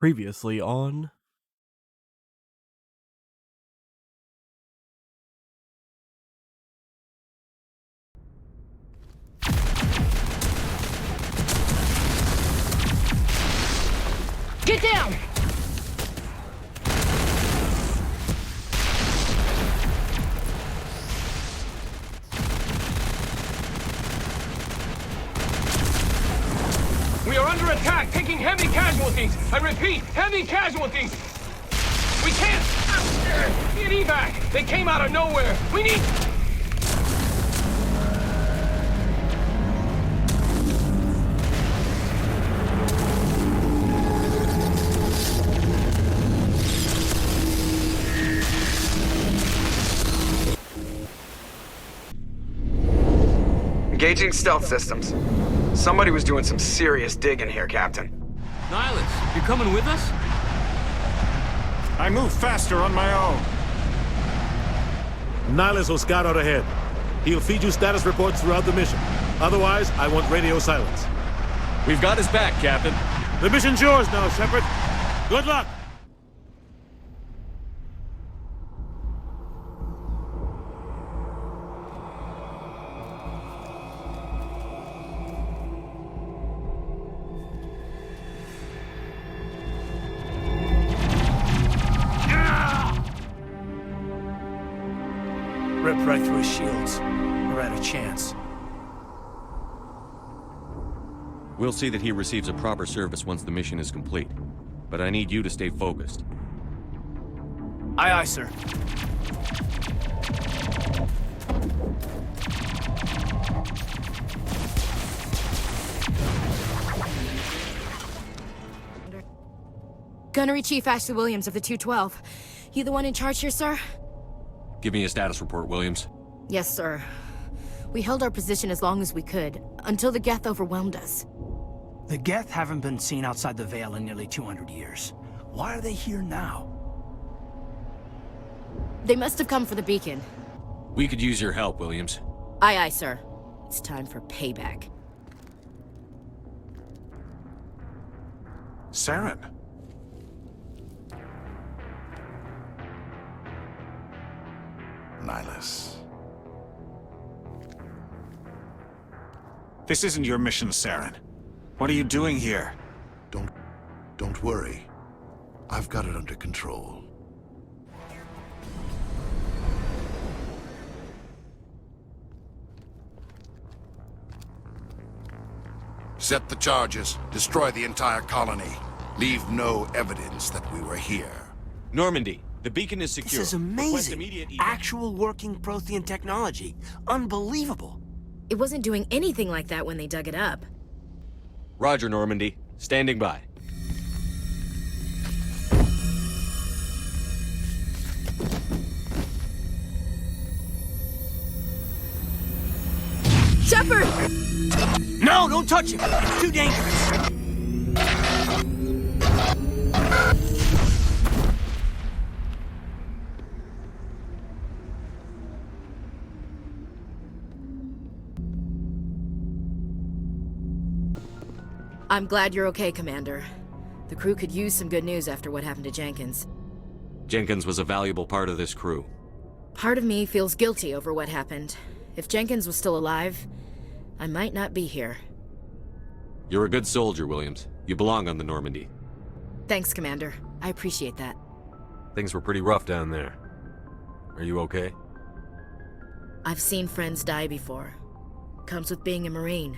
Previously on... Get down! We are under attack, taking heavy casualties. I repeat, heavy casualties. We can't get evac. They came out of nowhere. We need... Engaging stealth systems. Somebody was doing some serious digging here, Captain. Nihilus, you coming with us? I move faster on my own. Nihilus will scout out ahead. He'll feed you status reports throughout the mission. Otherwise, I want radio silence. We've got his back, Captain. The mission's yours now, Shepard. Good luck! Ripped right through his shields. We're out of chance. We'll see that he receives a proper service once the mission is complete. But I need you to stay focused. Aye, aye, sir. Gunnery Chief Ashley Williams of the 212. You the one in charge here, sir? Give me a status report, Williams. Yes, sir. We held our position as long as we could, until the Geth overwhelmed us. The Geth haven't been seen outside the Veil in nearly 200 years. Why are they here now? They must have come for the beacon. We could use your help, Williams. Aye, aye, sir. It's time for payback. Saren. Nihilus. This isn't your mission, Saren. What are you doing here? Don't worry. I've got it under control. Set the charges. Destroy the entire colony. Leave no evidence that we were here. Normandy, the beacon is secure. This is Request amazing. immediate evac. Actual working Prothean technology. Unbelievable. It wasn't doing anything like that when they dug it up. Roger, Normandy. Standing by. Shepard! No, don't touch him! It's too dangerous! I'm glad you're okay, Commander. The crew could use some good news after what happened to Jenkins. Jenkins was a valuable part of this crew. Part of me feels guilty over what happened. If Jenkins was still alive, I might not be here. You're a good soldier, Williams. You belong on the Normandy. Thanks, Commander. I appreciate that. Things were pretty rough down there. Are you okay? I've seen friends die before. Comes with being a Marine.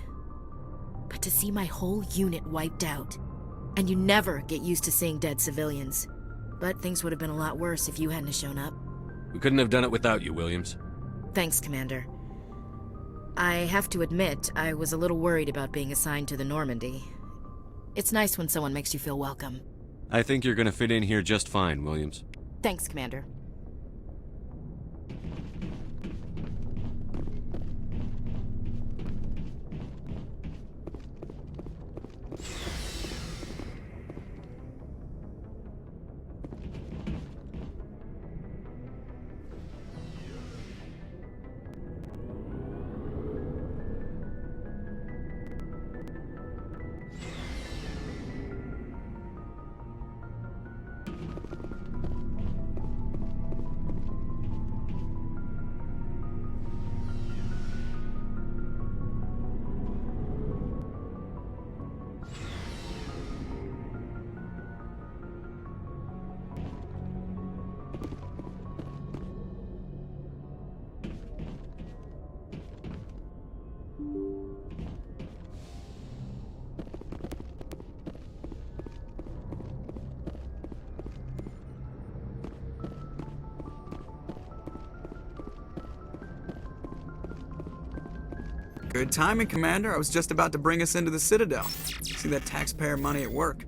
But to see my whole unit wiped out, and you never get used to seeing dead civilians. But things would have been a lot worse if you hadn't have shown up. We couldn't have done it without you, Williams. Thanks, Commander. I have to admit, I was a little worried about being assigned to the Normandy. It's nice when someone makes you feel welcome. I think you're gonna fit in here just fine, Williams. Thanks, Commander. Good timing, Commander. I was just about to bring us into the Citadel. See that taxpayer money at work.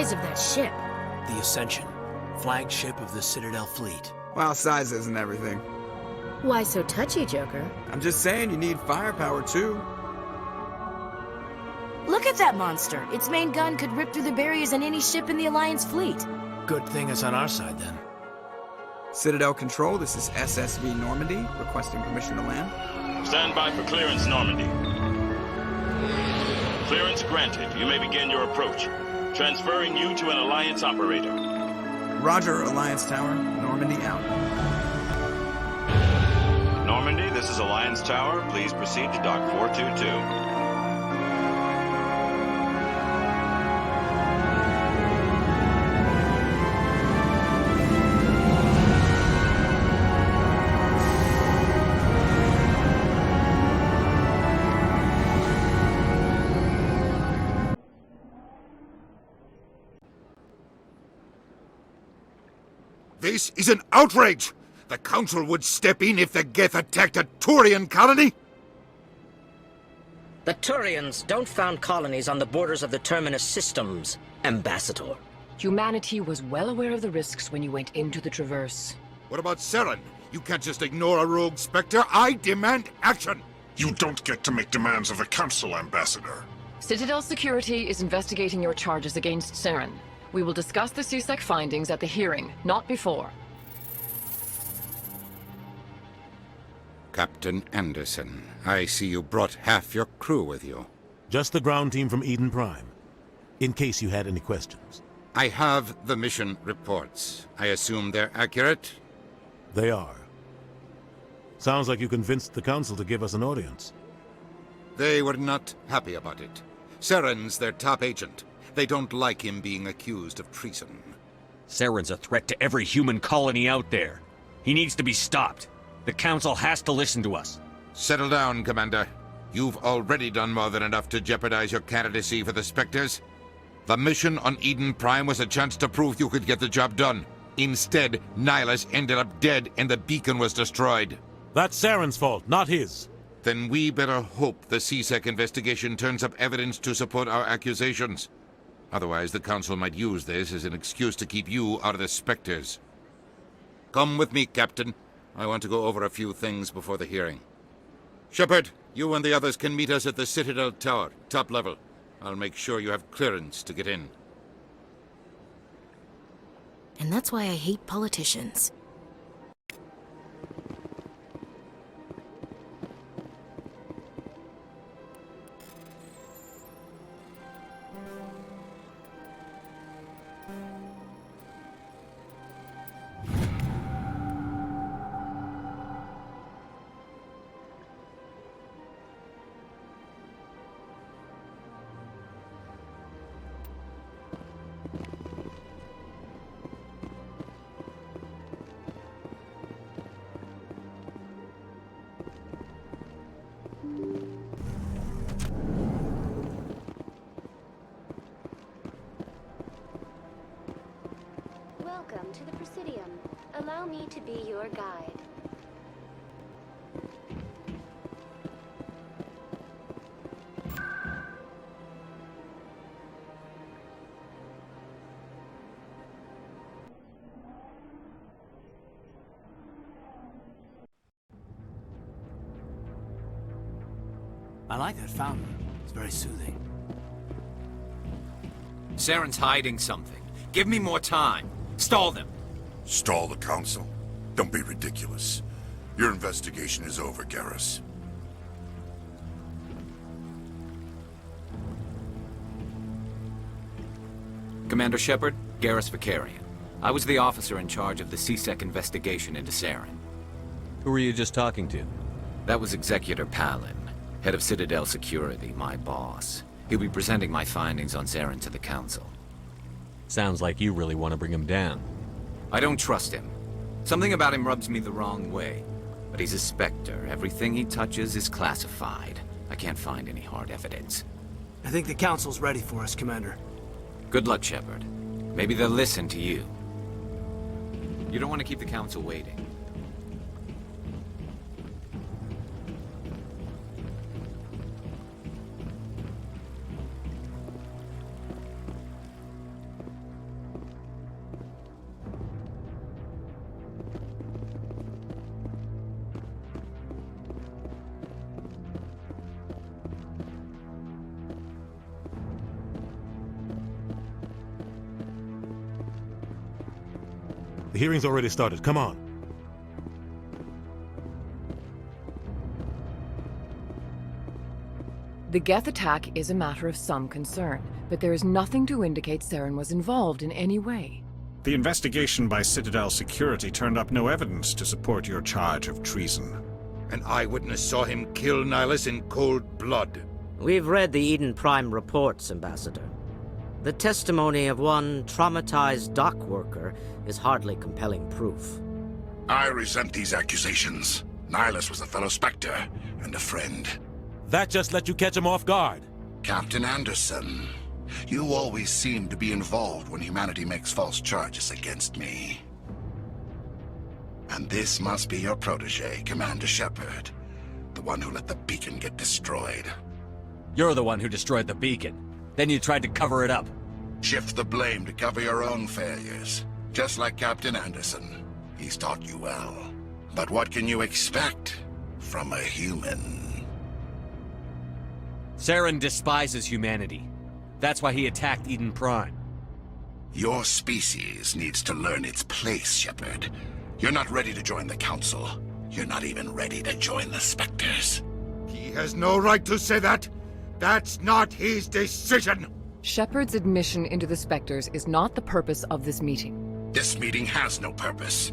Of that ship. The Ascension, flagship of the Citadel fleet. Well, size isn't everything. Why so touchy, Joker? I'm just saying you need firepower too. Look at that monster. Its main gun could rip through the barriers on any ship in the Alliance fleet. Good thing it's on our side, then. Citadel Control, this is SSV Normandy, requesting permission to land. Stand by for clearance, Normandy. Clearance granted. You may begin your approach. Transferring you to an Alliance operator. Roger, Alliance Tower. Normandy out. Normandy, this is Alliance Tower. Please proceed to Dock 422. This is an outrage! The Council would step in if the Geth attacked a Turian colony? The Turians don't found colonies on the borders of the Terminus systems, Ambassador. Humanity was well aware of the risks when you went into the Traverse. What about Saren? You can't just ignore a rogue Spectre. I demand action! You don't get to make demands of the Council, Ambassador. Citadel Security is investigating your charges against Saren. We will discuss the CSEC findings at the hearing, not before. Captain Anderson, I see you brought half your crew with you. Just the ground team from Eden Prime, in case you had any questions. I have the mission reports. I assume they're accurate? They are. Sounds like you convinced the Council to give us an audience. They were not happy about it. Saren's their top agent. They don't like him being accused of treason. Saren's a threat to every human colony out there. He needs to be stopped. The Council has to listen to us. Settle down, Commander. You've already done more than enough to jeopardize your candidacy for the Spectres. The mission on Eden Prime was a chance to prove you could get the job done. Instead, Nihilus ended up dead and the beacon was destroyed. That's Saren's fault, not his. Then we better hope the CSEC investigation turns up evidence to support our accusations. Otherwise, the Council might use this as an excuse to keep you out of the Spectres. Come with me, Captain. I want to go over a few things before the hearing. Shepard, you and the others can meet us at the Citadel Tower, top level. I'll make sure you have clearance to get in. And that's why I hate politicians. Welcome to the Presidium. Allow me to be your guide. I like that fountain. It's very soothing. Saren's hiding something. Give me more time. Stall them. Stall the Council? Don't be ridiculous. Your investigation is over, Garrus. Commander Shepard, Garrus Vicarian. I was the officer in charge of the CSEC investigation into Saren. Who were you just talking to? That was Executor Palin, head of Citadel Security, my boss. He'll be presenting my findings on Saren to the Council. Sounds like you really want to bring him down. I don't trust him. Something about him rubs me the wrong way. But he's a Spectre. Everything he touches is classified. I can't find any hard evidence. I think the Council's ready for us, Commander. Good luck, Shepard. Maybe they'll listen to you. You don't want to keep the Council waiting. The hearing's already started. Come on. The Geth attack is a matter of some concern, but there is nothing to indicate Saren was involved in any way. The investigation by Citadel Security turned up no evidence to support your charge of treason. An eyewitness saw him kill Nihilus in cold blood. We've read the Eden Prime reports, Ambassador. The testimony of one traumatized dock worker is hardly compelling proof. I resent these accusations. Nihilus was a fellow Spectre and a friend. That just let you catch him off guard. Captain Anderson, you always seem to be involved when humanity makes false charges against me. And this must be your protege, Commander Shepard, the one who let the beacon get destroyed. You're the one who destroyed the beacon. Then you tried to cover it up. Shift the blame to cover your own failures. Just like Captain Anderson. He's taught you well. But what can you expect from a human? Saren despises humanity. That's why he attacked Eden Prime. Your species needs to learn its place, Shepard. You're not ready to join the Council. You're not even ready to join the Spectres. He has no right to say that. That's not his decision. Shepard's admission into the Spectres is not the purpose of this meeting. This meeting has no purpose.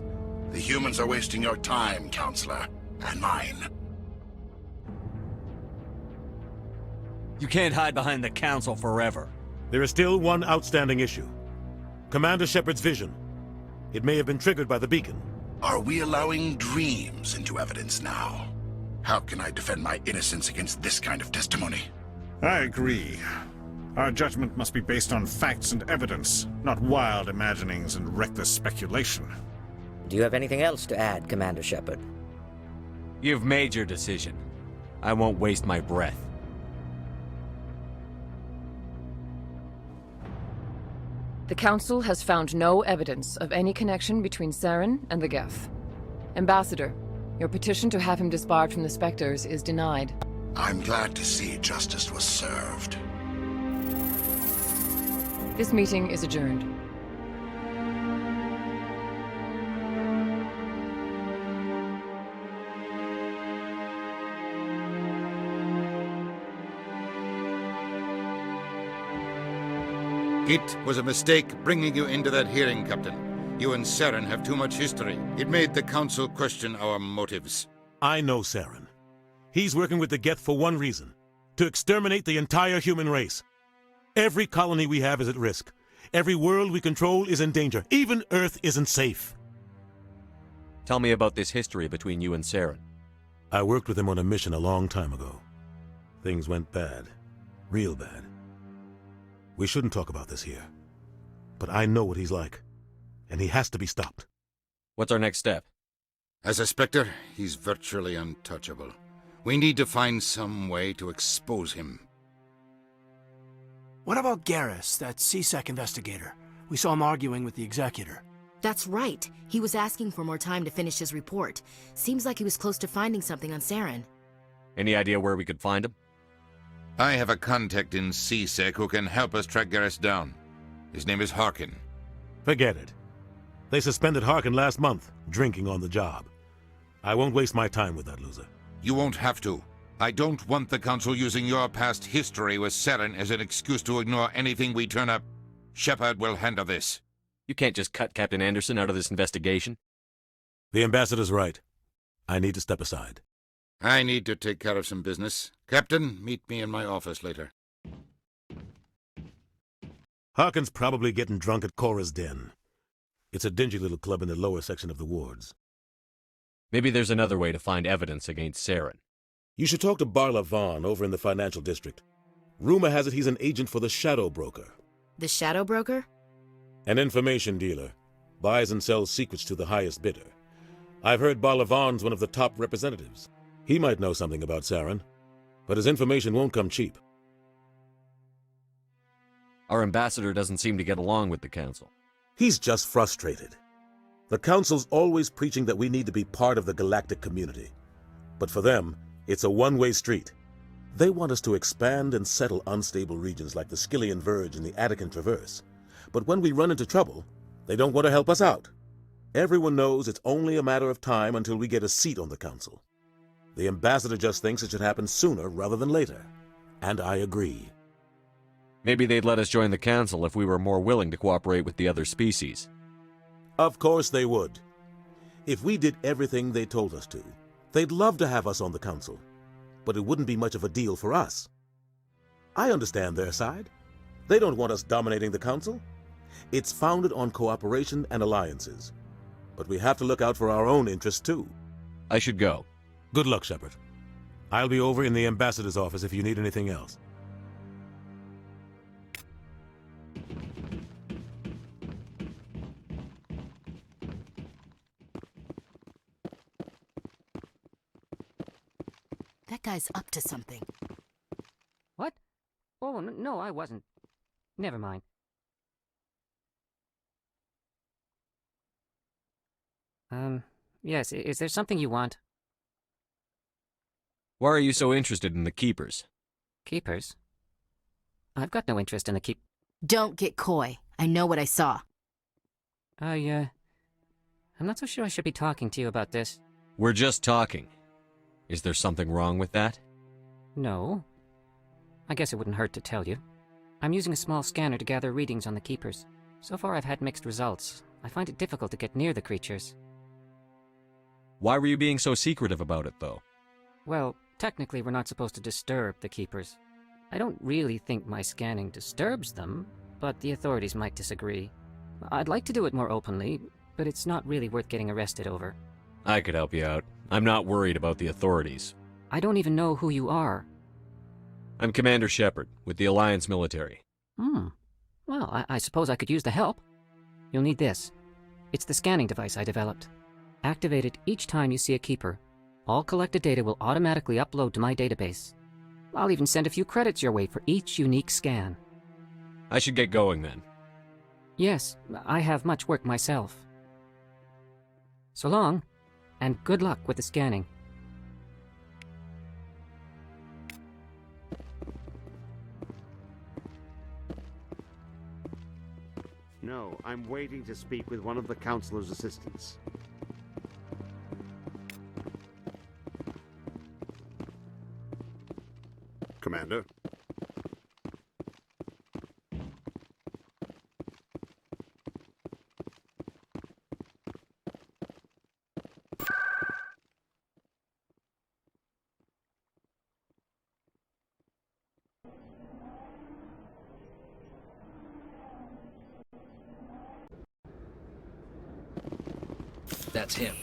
The humans are wasting your time, Counselor, and mine. You can't hide behind the Council forever. There is still one outstanding issue. Commander Shepard's vision. It may have been triggered by the beacon. Are we allowing dreams into evidence now? How can I defend my innocence against this kind of testimony? I agree. Our judgment must be based on facts and evidence, not wild imaginings and reckless speculation. Do you have anything else to add, Commander Shepard? You've made your decision. I won't waste my breath. The Council has found no evidence of any connection between Saren and the Geth. Ambassador, your petition to have him disbarred from the Spectres is denied. I'm glad to see justice was served. This meeting is adjourned. It was a mistake bringing you into that hearing, Captain. You and Saren have too much history. It made the Council question our motives. I know Saren. He's working with the Geth for one reason. To exterminate the entire human race. Every colony we have is at risk. Every world we control is in danger. Even Earth isn't safe. Tell me about this history between you and Saren. I worked with him on a mission a long time ago. Things went bad. Real bad. We shouldn't talk about this here. But I know what he's like. And he has to be stopped. What's our next step? As a Spectre, he's virtually untouchable. We need to find some way to expose him. What about Garrus, that CSEC investigator? We saw him arguing with the Executor. That's right. He was asking for more time to finish his report. Seems like he was close to finding something on Saren. Any idea where we could find him? I have a contact in CSEC who can help us track Garrus down. His name is Harkin. Forget it. They suspended Harkin last month, drinking on the job. I won't waste my time with that loser. You won't have to. I don't want the Council using your past history with Saren as an excuse to ignore anything we turn up. Shepard will handle this. You can't just cut Captain Anderson out of this investigation. The ambassador's right. I need to step aside. I need to take care of some business. Captain, meet me in my office later. Harkin's probably getting drunk at Cora's Den. It's a dingy little club in the lower section of the wards. Maybe there's another way to find evidence against Saren. You should talk to Barla Vaughn over in the financial district. Rumor has it he's an agent for the Shadow Broker. The Shadow Broker? An information dealer. Buys and sells secrets to the highest bidder. I've heard Barla Vaughn's one of the top representatives. He might know something about Saren, but his information won't come cheap. Our ambassador doesn't seem to get along with the Council. He's just frustrated. The Council's always preaching that we need to be part of the galactic community. But for them, it's a one-way street. They want us to expand and settle unstable regions like the Skillian Verge and the Attican Traverse. But when we run into trouble, they don't want to help us out. Everyone knows it's only a matter of time until we get a seat on the Council. The ambassador just thinks it should happen sooner rather than later. And I agree. Maybe they'd let us join the Council if we were more willing to cooperate with the other species. Of course they would. If we did everything they told us to, they'd love to have us on the Council. But it wouldn't be much of a deal for us. I understand their side. They don't want us dominating the Council. It's founded on cooperation and alliances. But we have to look out for our own interests, too. I should go. Good luck, Shepard. I'll be over in the ambassador's office if you need anything else. That guy's up to something. What? Oh, no, I wasn't. Never mind. Yes, is there something you want? Why are you so interested in the Keepers? Keepers? I've got no interest in the Don't get coy. I know what I saw. I'm not so sure I should be talking to you about this. We're just talking. Is there something wrong with that? No. I guess it wouldn't hurt to tell you. I'm using a small scanner to gather readings on the Keepers. So far I've had mixed results. I find it difficult to get near the creatures. Why were you being so secretive about it, though? Well, technically we're not supposed to disturb the Keepers. I don't really think my scanning disturbs them, but the authorities might disagree. I'd like to do it more openly, but it's not really worth getting arrested over. I could help you out. I'm not worried about the authorities. I don't even know who you are. I'm Commander Shepard, with the Alliance military. Well, I suppose I could use the help. You'll need this. It's the scanning device I developed. Activate it each time you see a Keeper. All collected data will automatically upload to my database. I'll even send a few credits your way for each unique scan. I should get going then. Yes, I have much work myself. So long, and good luck with the scanning. No, I'm waiting to speak with one of the Councilor's assistants. Commander? That's him.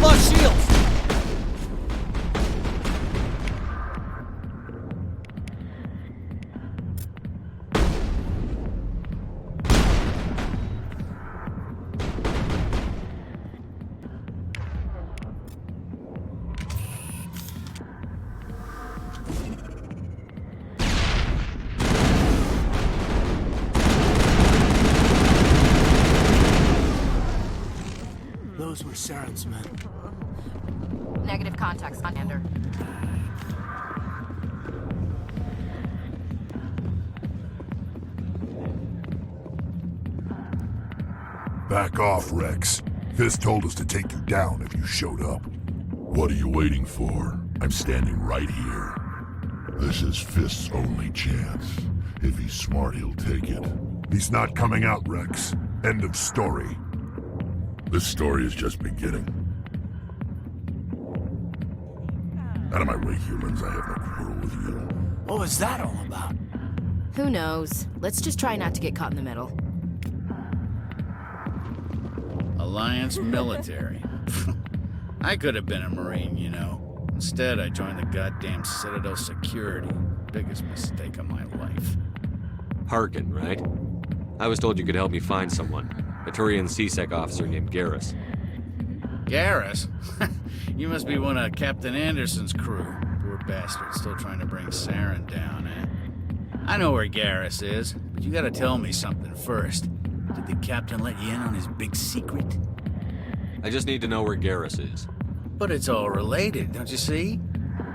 Lost shields! Those were Saren's men. Negative contacts, Commander. Back off, Rex. Fisk told us to take you down if you showed up. What are you waiting for? I'm standing right here. This is Fisk's only chance. If he's smart, he'll take it. He's not coming out, Rex. End of story. This story is just beginning. Out of my way, humans. I have no quarrel with you. What was that all about? Who knows? Let's just try not to get caught in the middle. Alliance military. I could have been a Marine, you know. Instead, I joined the goddamn Citadel security. Biggest mistake of my life. Harkin, right? I was told you could help me find someone. A Turian CSEC officer named Garrus. Garrus? You must be one of Captain Anderson's crew. Poor bastard, still trying to bring Saren down, eh? I know where Garrus is, but you gotta tell me something first. Did the captain let you in on his big secret? I just need to know where Garrus is. But it's all related, don't you see?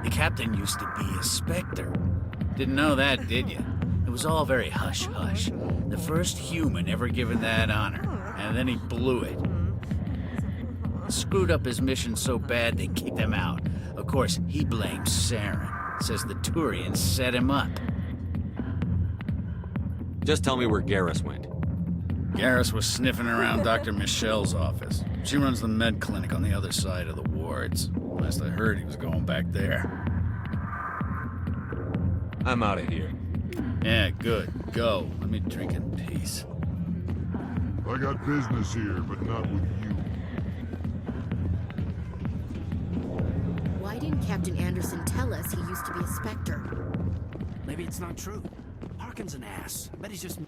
The captain used to be a Spectre. Didn't know that, did you? It was all very hush-hush. The first human ever given that honor, and then he blew it. Screwed up his mission so bad they kicked him out. Of course, he blames Saren. Says the Turians set him up. Just tell me where Garrus went. Garrus was sniffing around Dr. Michelle's office. She runs the med clinic on the other side of the wards. Last I heard, he was going back there. I'm out of here. Yeah, good. Go. Let me drink in peace. I got business here, but not with you. Why didn't Captain Anderson tell us he used to be a Spectre? Maybe it's not true. Harkin's an ass. I bet he's just...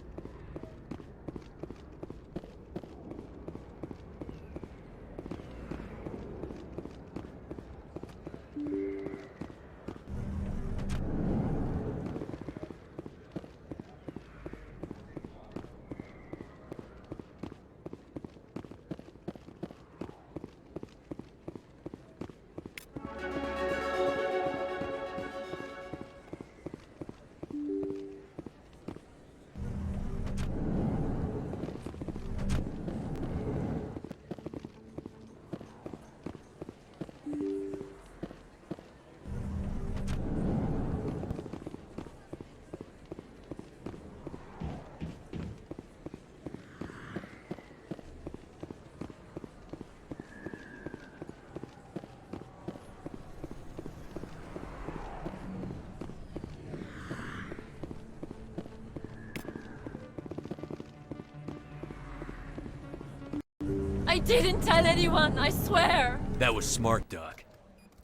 I didn't tell anyone, I swear! That was smart, Doc.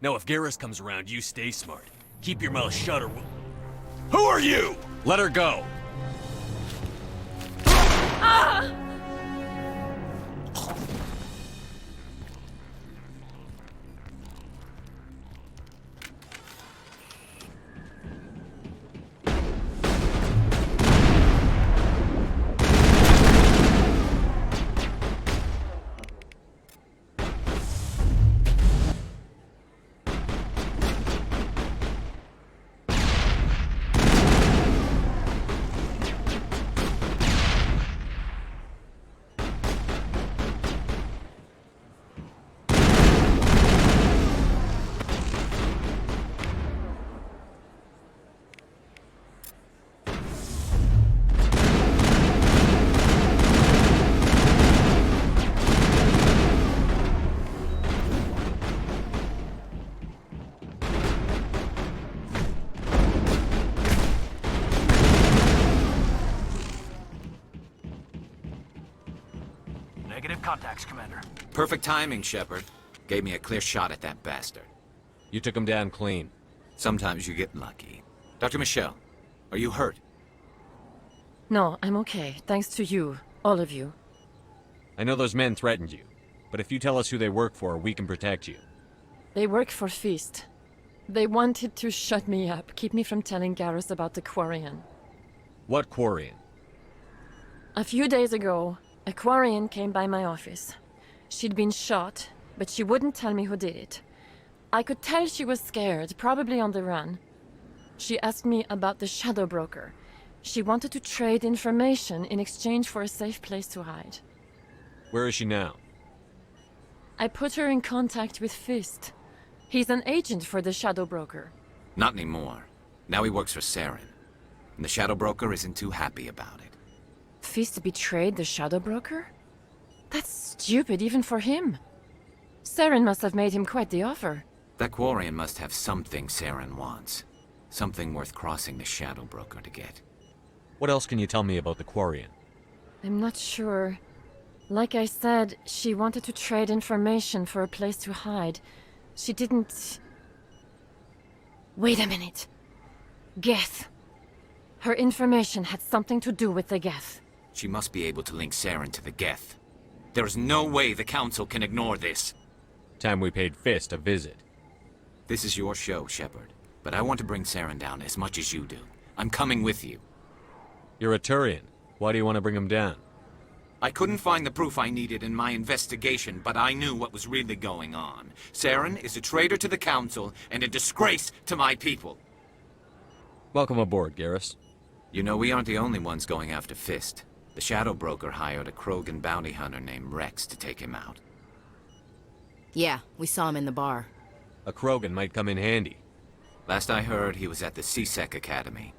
Now if Garrus comes around, you stay smart. Keep your mouth shut or... Who are you? Let her go! Ah! Negative contacts, Commander. Perfect timing, Shepard. Gave me a clear shot at that bastard. You took him down clean. Sometimes you get lucky. Dr. Michelle, are you hurt? No, I'm okay. Thanks to you. All of you. I know those men threatened you, but if you tell us who they work for, we can protect you. They work for Feast. They wanted to shut me up, keep me from telling Garrus about the Quarian. What Quarian? A few days ago, a Quarian came by my office. She'd been shot, but she wouldn't tell me who did it. I could tell she was scared, probably on the run. She asked me about the Shadow Broker. She wanted to trade information in exchange for a safe place to hide. Where is she now? I put her in contact with Fist. He's an agent for the Shadow Broker. Not anymore. Now he works for Saren. And the Shadow Broker isn't too happy about it. Fist betrayed the Shadow Broker? That's stupid even for him. Saren must have made him quite the offer. That Quarian must have something Saren wants. Something worth crossing the Shadow Broker to get. What else can you tell me about the Quarian? I'm not sure. Like I said, she wanted to trade information for a place to hide. She didn't... Wait a minute. Geth. Her information had something to do with the Geth. She must be able to link Saren to the Geth. There is no way the Council can ignore this. Time we paid Fist a visit. This is your show, Shepard. But I want to bring Saren down as much as you do. I'm coming with you. You're a Turian. Why do you want to bring him down? I couldn't find the proof I needed in my investigation, but I knew what was really going on. Saren is a traitor to the Council and a disgrace to my people. Welcome aboard, Garrus. You know, we aren't the only ones going after Fist. The Shadow Broker hired a Krogan bounty hunter named Rex to take him out. Yeah, we saw him in the bar. A Krogan might come in handy. Last I heard, he was at the C-Sec Academy.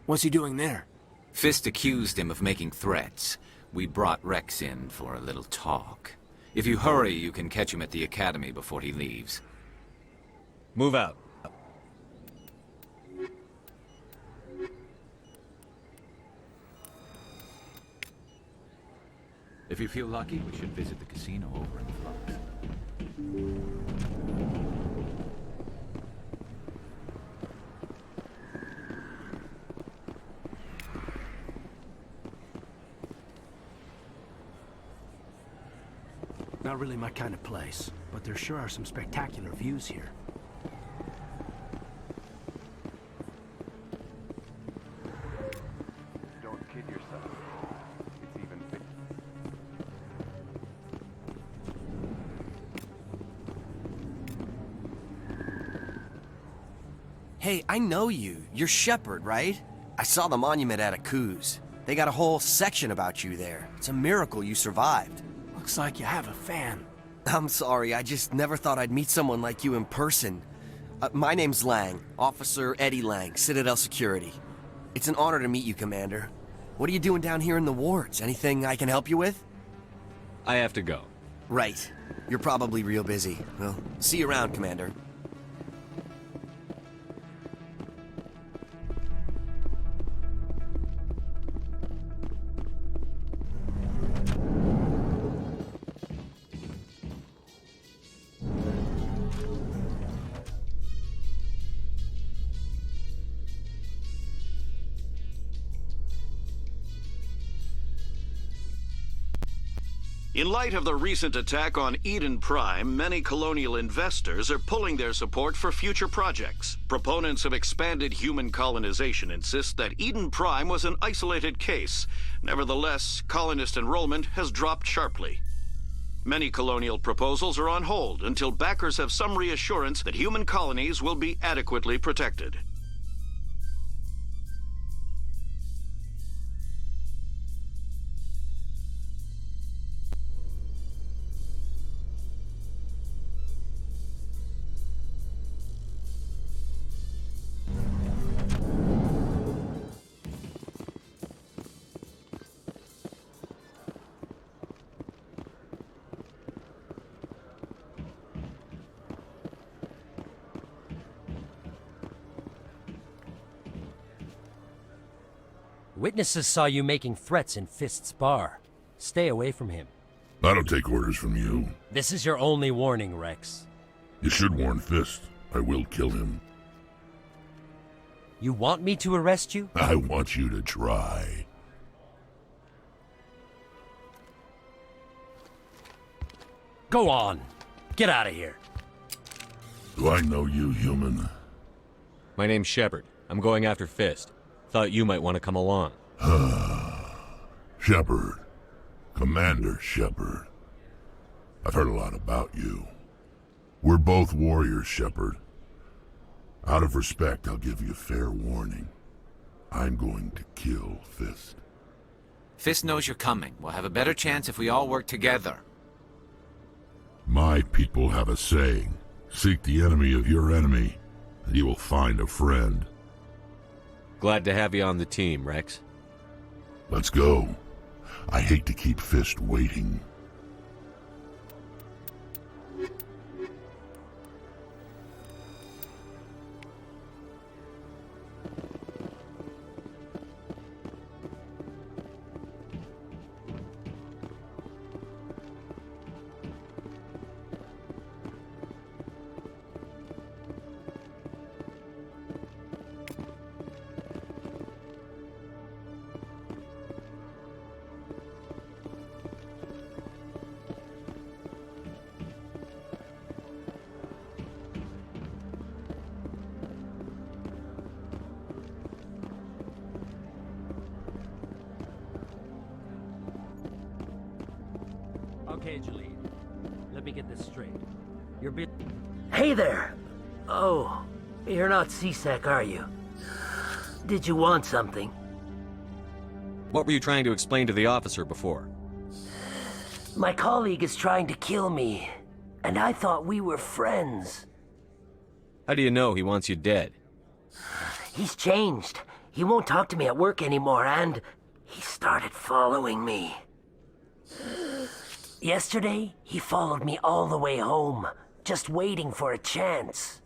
What's he doing there? Fist accused him of making threats. We brought Rex in for a little talk. If you hurry, you can catch him at the Academy before he leaves. Move out. If you feel lucky, we should visit the casino over in the front. Not really my kind of place, but there sure are some spectacular views here. Don't kid yourself. It's even... Hey, I know you. You're Shepard, right? I saw the monument at Ep.2. They got a whole section about you there. It's a miracle you survived. Looks like you have a fan. I'm sorry, I just never thought I'd meet someone like you in person. My name's Lang, Officer Eddie Lang, Citadel Security. It's an honor to meet you, Commander. What are you doing down here in the wards? Anything I can help you with? I have to go. Right. You're probably real busy. Well, see you around, Commander. In light of the recent attack on Eden Prime, many colonial investors are pulling their support for future projects. Proponents of expanded human colonization insist that Eden Prime was an isolated case. Nevertheless, colonist enrollment has dropped sharply. Many colonial proposals are on hold until backers have some reassurance that human colonies will be adequately protected. Witnesses saw you making threats in Fist's bar. Stay away from him. I don't take orders from you. This is your only warning, Rex. You should warn Fist. I will kill him. You want me to arrest you? I want you to try. Go on. Get out of here. Do I know you, human? My name's Shepard. I'm going after Fist. Thought you might want to come along. Shepard. Commander Shepard. I've heard a lot about you. We're both warriors, Shepard. Out of respect, I'll give you fair warning. I'm going to kill Fist. Fist knows you're coming. We'll have a better chance if we all work together. My people have a saying. Seek the enemy of your enemy, and you will find a friend. Glad to have you on the team, Rex. Let's go. I hate to keep Fist waiting. Okay, Jaleel. Let me get this straight. You're Hey there! Oh, you're not C-Sec, are you? Did you want something? What were you trying to explain to the officer before? My colleague is trying to kill me, and I thought we were friends. How do you know he wants you dead? He's changed. He won't talk to me at work anymore, and he started following me. Yesterday, he followed me all the way home, just waiting for a chance.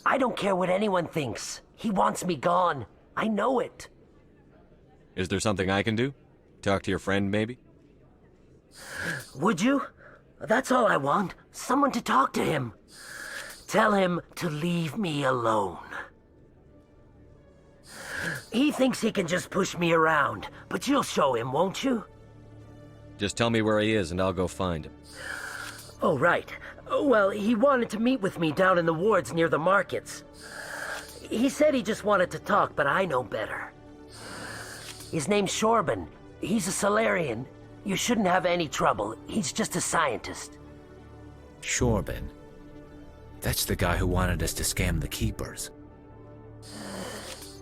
I don't care what anyone thinks. He wants me gone. I know it. Is there something I can do? Talk to your friend, maybe? Would you? That's all I want. Someone to talk to him. Tell him to leave me alone. He thinks he can just push me around, but you'll show him, won't you? Just tell me where he is and I'll go find him. Oh, right. Well, he wanted to meet with me down in the wards near the markets. He said he just wanted to talk, but I know better. His name's Shorban. He's a Solarian. You shouldn't have any trouble. He's just a scientist. Shorban? That's the guy who wanted us to scam the Keepers.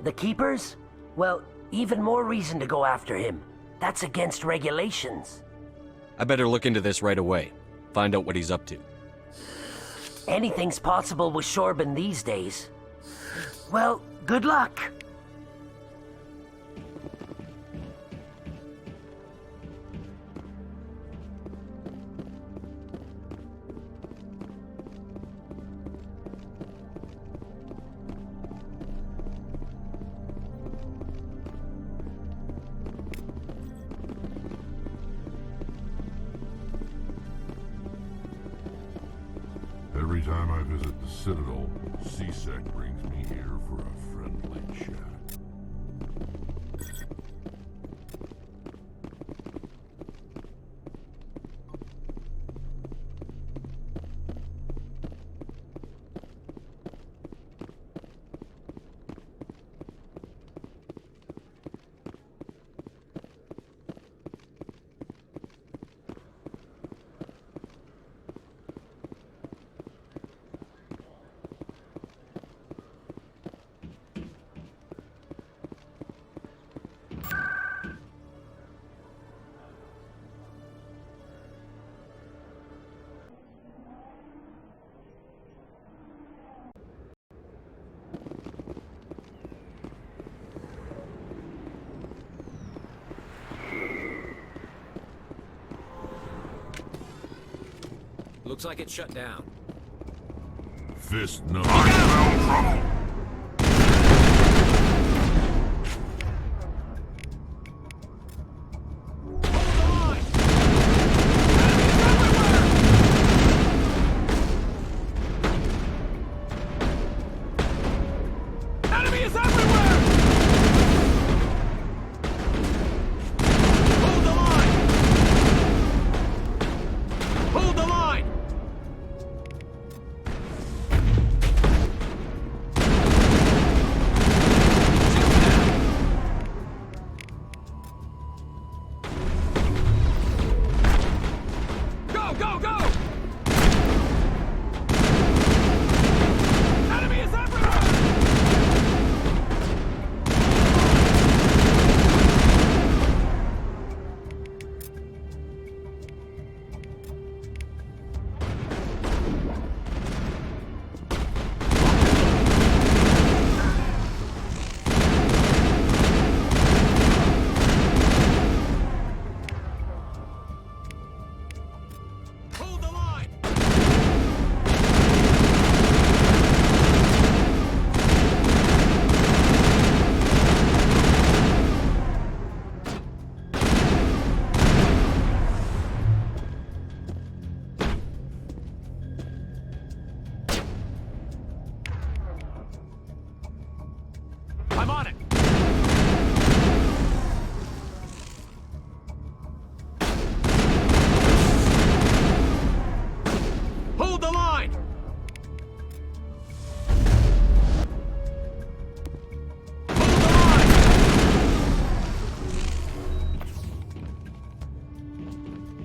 The Keepers? Well, even more reason to go after him. That's against regulations. I better look into this right away. Find out what he's up to. Anything's possible with Shorban these days. Well, good luck. Every time I visit the Citadel, C-Sec brings me here for a friendly chat. Looks like it's shut down. Fist no. I smell trouble.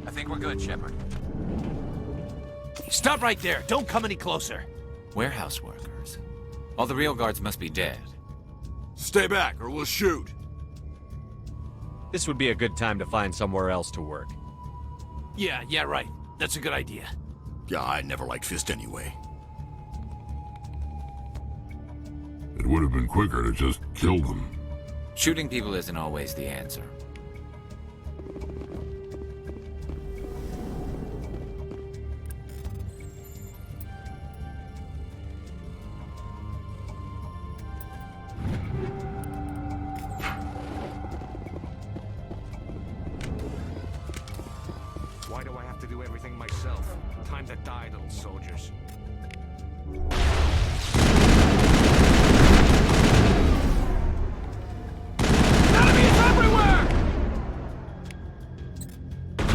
I think we're good, Shepard. Stop right there. Don't come any closer. Warehouse workers. All the real guards must be dead. Stay back or we'll shoot. This would be a good time to find somewhere else to work. Yeah, right. That's a good idea. Yeah, I never liked Fist anyway. It would have been quicker to just kill them. Shooting people isn't always the answer. Why do I have to do everything myself? Time to die, little soldiers. Enemies everywhere!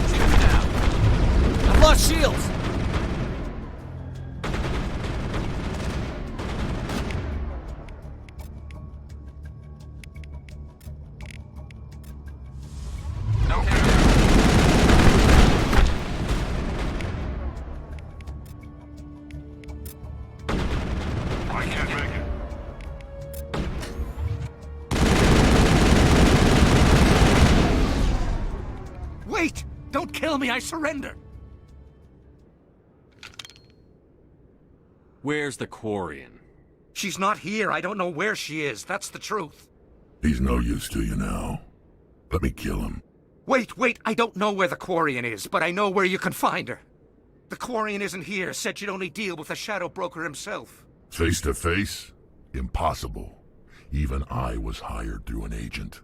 Shields down. I've lost shields! Wait! Don't kill me, I surrender! Where's the Quarian? She's not here. I don't know where she is. That's the truth. He's no use to you now. Let me kill him. Wait! I don't know where the Quarian is, but I know where you can find her. The Quarian isn't here. Said she'd only deal with the Shadow Broker himself. Face to face? Impossible. Even I was hired through an agent.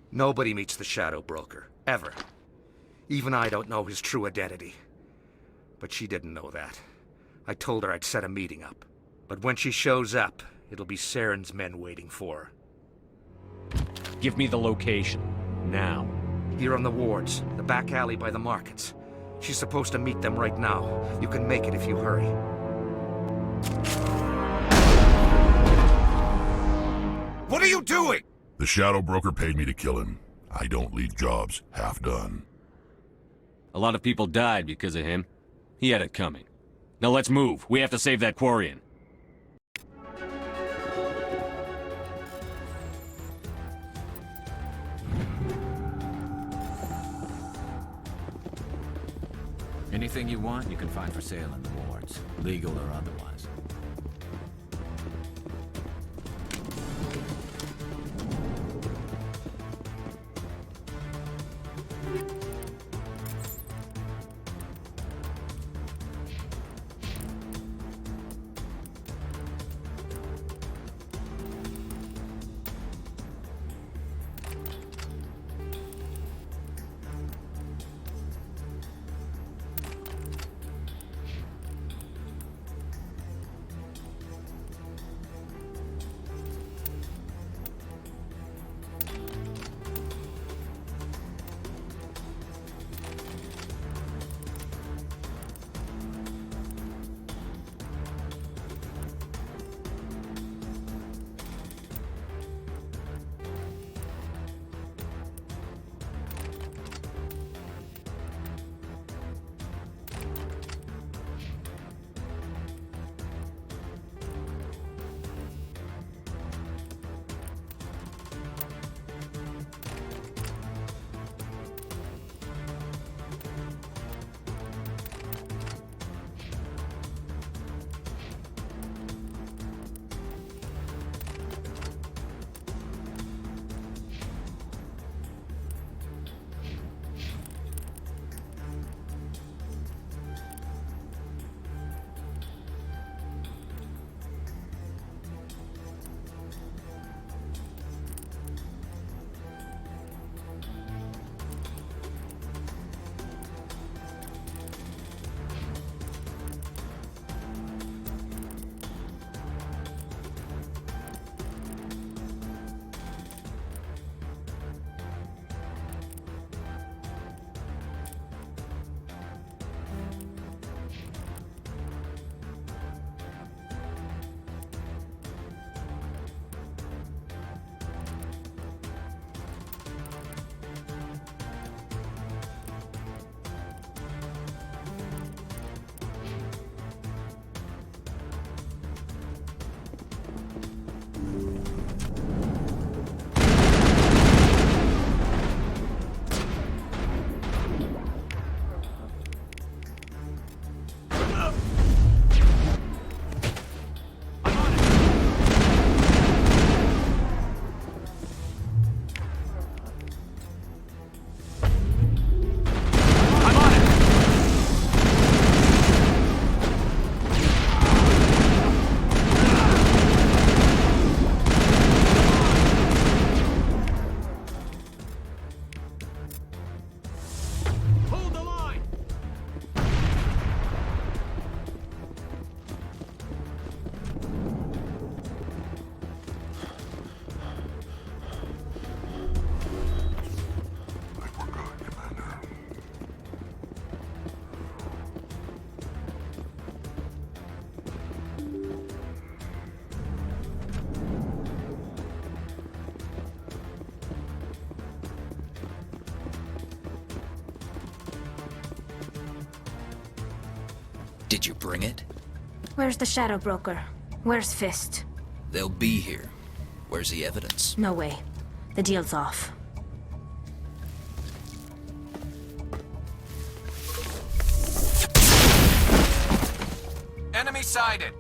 Nobody meets the Shadow Broker. Ever. Even I don't know his true identity. But she didn't know that. I told her I'd set a meeting up. But when she shows up, it'll be Saren's men waiting for her. Give me the location. Now. Here on the wards, the back alley by the markets. She's supposed to meet them right now. You can make it if you hurry. What are you doing? The Shadow Broker paid me to kill him. I don't leave jobs half done. A lot of people died because of him. He had it coming. Now let's move. We have to save that Quarian. Anything you want, you can find for sale in the wards, legal or otherwise. Did you bring it? Where's the Shadow Broker? Where's Fist? They'll be here. Where's the evidence? No way. The deal's off. Enemy sighted!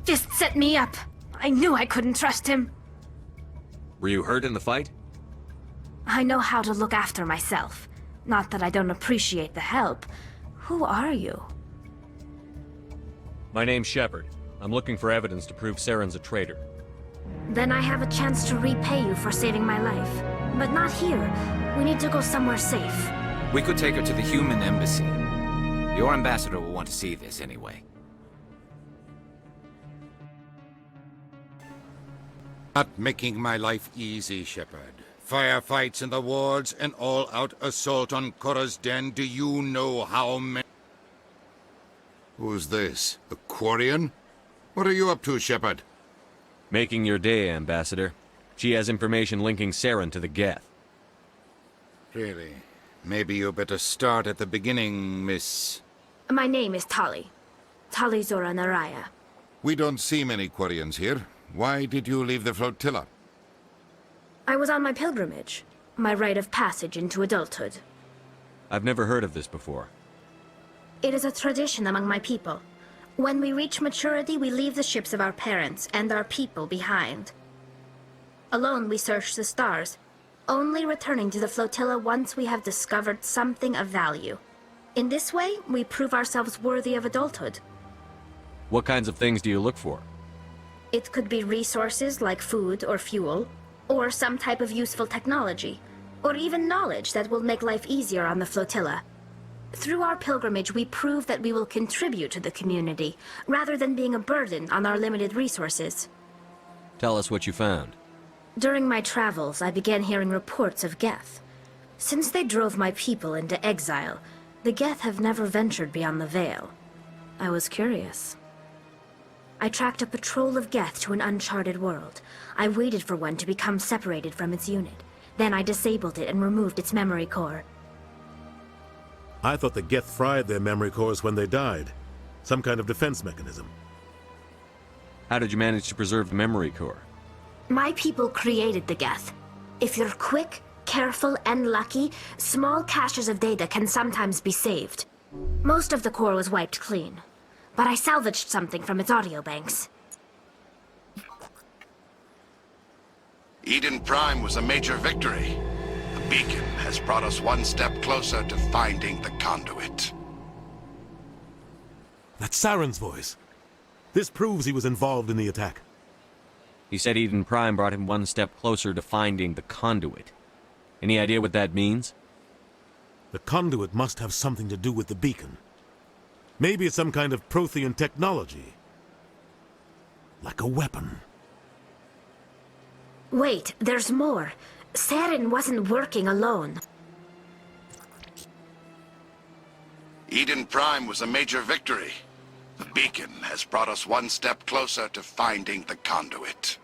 Fist set me up. I knew I couldn't trust him. Were you hurt in the fight? I know how to look after myself. Not that I don't appreciate the help. Who are you? My name's Shepard. I'm looking for evidence to prove Saren's a traitor. Then I have a chance to repay you for saving my life. But not here. We need to go somewhere safe. We could take her to the human embassy. Your ambassador will want to see this anyway. Not making my life easy, Shepard. Firefights in the wards, an all-out assault on Korra's den. Do you know how many... Who's this? The Quarian? What are you up to, Shepard? Making your day, Ambassador. She has information linking Saren to the Geth. Really? Maybe you better start at the beginning, Miss... My name is Tali. Tali Zora Naraya. We don't see many Quarians here. Why did you leave the flotilla? I was on my pilgrimage. My rite of passage into adulthood. I've never heard of this before. It is a tradition among my people. When we reach maturity, we leave the ships of our parents and our people behind. Alone, we search the stars, only returning to the flotilla once we have discovered something of value. In this way, we prove ourselves worthy of adulthood. What kinds of things do you look for? It could be resources like food or fuel, or some type of useful technology, or even knowledge that will make life easier on the flotilla. Through our pilgrimage, we prove that we will contribute to the community, rather than being a burden on our limited resources. Tell us what you found. During my travels, I began hearing reports of Geth. Since they drove my people into exile, the Geth have never ventured beyond the Veil. I was curious. I tracked a patrol of Geth to an uncharted world. I waited for one to become separated from its unit. Then I disabled it and removed its memory core. I thought the Geth fried their memory cores when they died. Some kind of defense mechanism. How did you manage to preserve the memory core? My people created the Geth. If you're quick, careful, and lucky, small caches of data can sometimes be saved. Most of the core was wiped clean, but I salvaged something from its audio banks. Eden Prime was a major victory. The beacon has brought us one step closer to finding the conduit. That's Saren's voice. This proves he was involved in the attack. He said Eden Prime brought him one step closer to finding the conduit. Any idea what that means? The conduit must have something to do with the beacon. Maybe it's some kind of Prothean technology. Like a weapon. Wait, there's more. Saren wasn't working alone. Eden Prime was a major victory. The beacon has brought us one step closer to finding the conduit.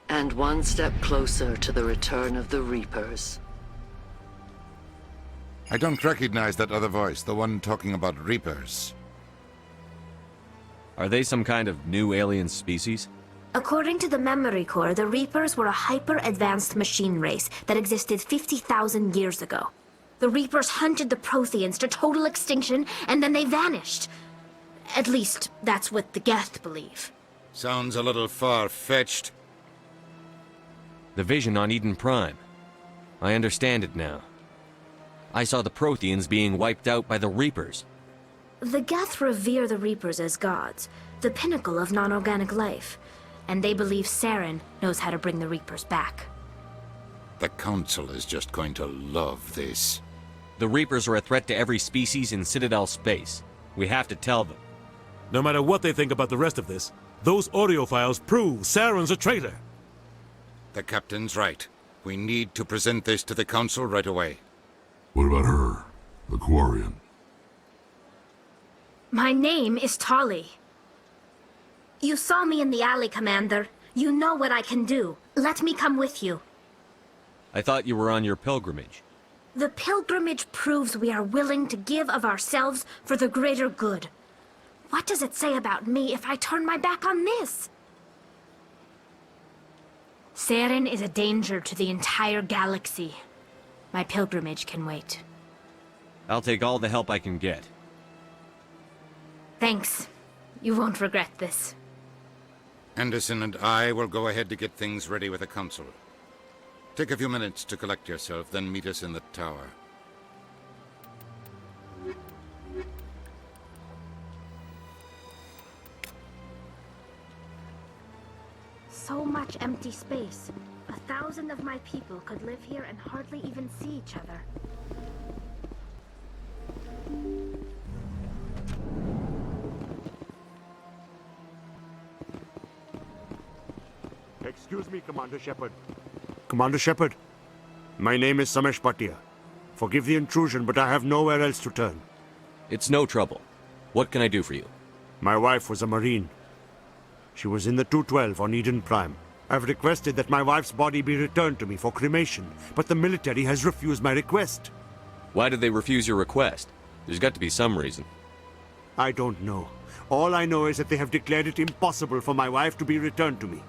And one step closer to the return of the Reapers. I don't recognize that other voice, the one talking about Reapers. Are they some kind of new alien species? According to the memory core, the Reapers were a hyper-advanced machine race that existed 50,000 years ago. The Reapers hunted the Protheans to total extinction, and then they vanished. At least, that's what the Geth believe. Sounds a little far-fetched. The vision on Eden Prime. I understand it now. I saw the Protheans being wiped out by the Reapers. The Geth revere the Reapers as gods, the pinnacle of non-organic life. And they believe Saren knows how to bring the Reapers back. The Council is just going to love this. The Reapers are a threat to every species in Citadel space. We have to tell them. No matter what they think about the rest of this, those audio files prove Saren's a traitor. The Captain's right. We need to present this to the Council right away. What about her? The Quarian? My name is Tolly. You saw me in the alley, Commander. You know what I can do. Let me come with you. I thought you were on your pilgrimage. The pilgrimage proves we are willing to give of ourselves for the greater good. What does it say about me if I turn my back on this? Saren is a danger to the entire galaxy. My pilgrimage can wait. I'll take all the help I can get. Thanks. You won't regret this. Anderson and I will go ahead to get things ready with the Council. Take a few minutes to collect yourself, then meet us in the tower. So much empty space. 1,000 of my people could live here and hardly even see each other. Excuse me, Commander Shepard. Commander Shepard, my name is Samesh Bhatia. Forgive the intrusion, but I have nowhere else to turn. It's no trouble. What can I do for you? My wife was a Marine. She was in the 212 on Eden Prime. I've requested that my wife's body be returned to me for cremation, but the military has refused my request. Why did they refuse your request? There's got to be some reason. I don't know. All I know is that they have declared it impossible for my wife to be returned to me.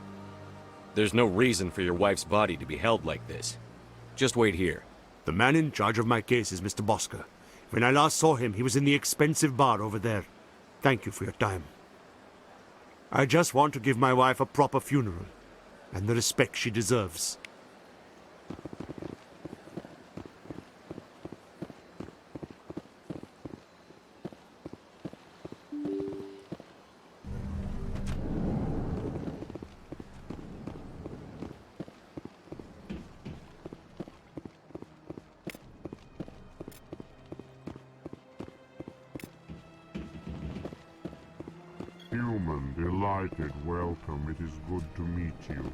There's no reason for your wife's body to be held like this. Just wait here. The man in charge of my case is Mr. Bosker. When I last saw him, he was in the expensive bar over there. Thank you for your time. I just want to give my wife a proper funeral, and the respect she deserves. Human, delighted, welcome. It is good to meet you.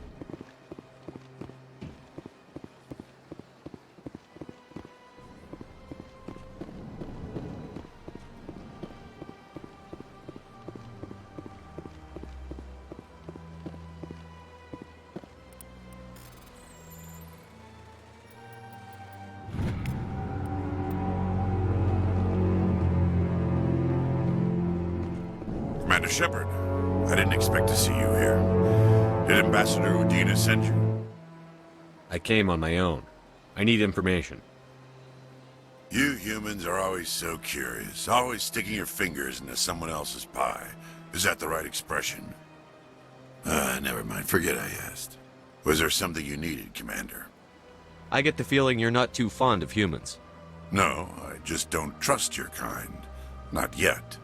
Commander Shepard, I didn't expect to see you here. Did Ambassador Udina send you? I came on my own. I need information. You humans are always so curious, always sticking your fingers into someone else's pie. Is that the right expression? Never mind. Forget I asked. Was there something you needed, Commander? I get the feeling you're not too fond of humans. No, I just don't trust your kind. Not yet.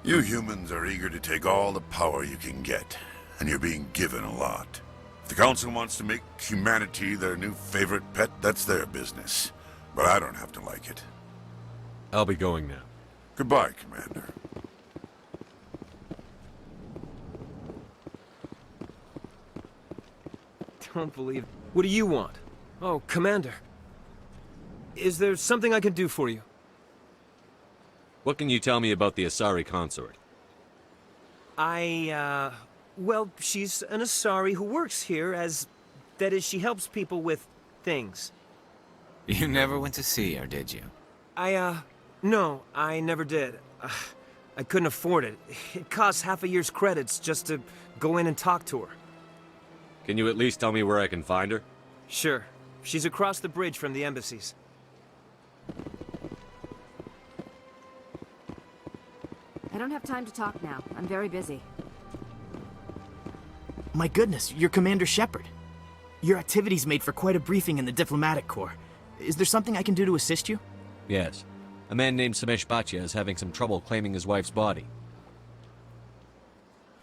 You humans are eager to take all the power you can get, and you're being given a lot. If the Council wants to make humanity their new favorite pet, that's their business. But I don't have to like it. I'll be going now. Goodbye, Commander. Don't believe it. What do you want? Oh, Commander. Is there something I can do for you? What can you tell me about the Asari consort? Well, she's an Asari who works here as... That is, she helps people with things. You never went to see her, did you? No, I never did. I couldn't afford it. It costs half a year's credits just to go in and talk to her. Can you at least tell me where I can find her? Sure. She's across the bridge from the embassies. I don't have time to talk now. I'm very busy. My goodness, you're Commander Shepard. Your activities made for quite a briefing in the diplomatic corps. Is there something I can do to assist you? Yes. A man named Samesh Bhatia is having some trouble claiming his wife's body.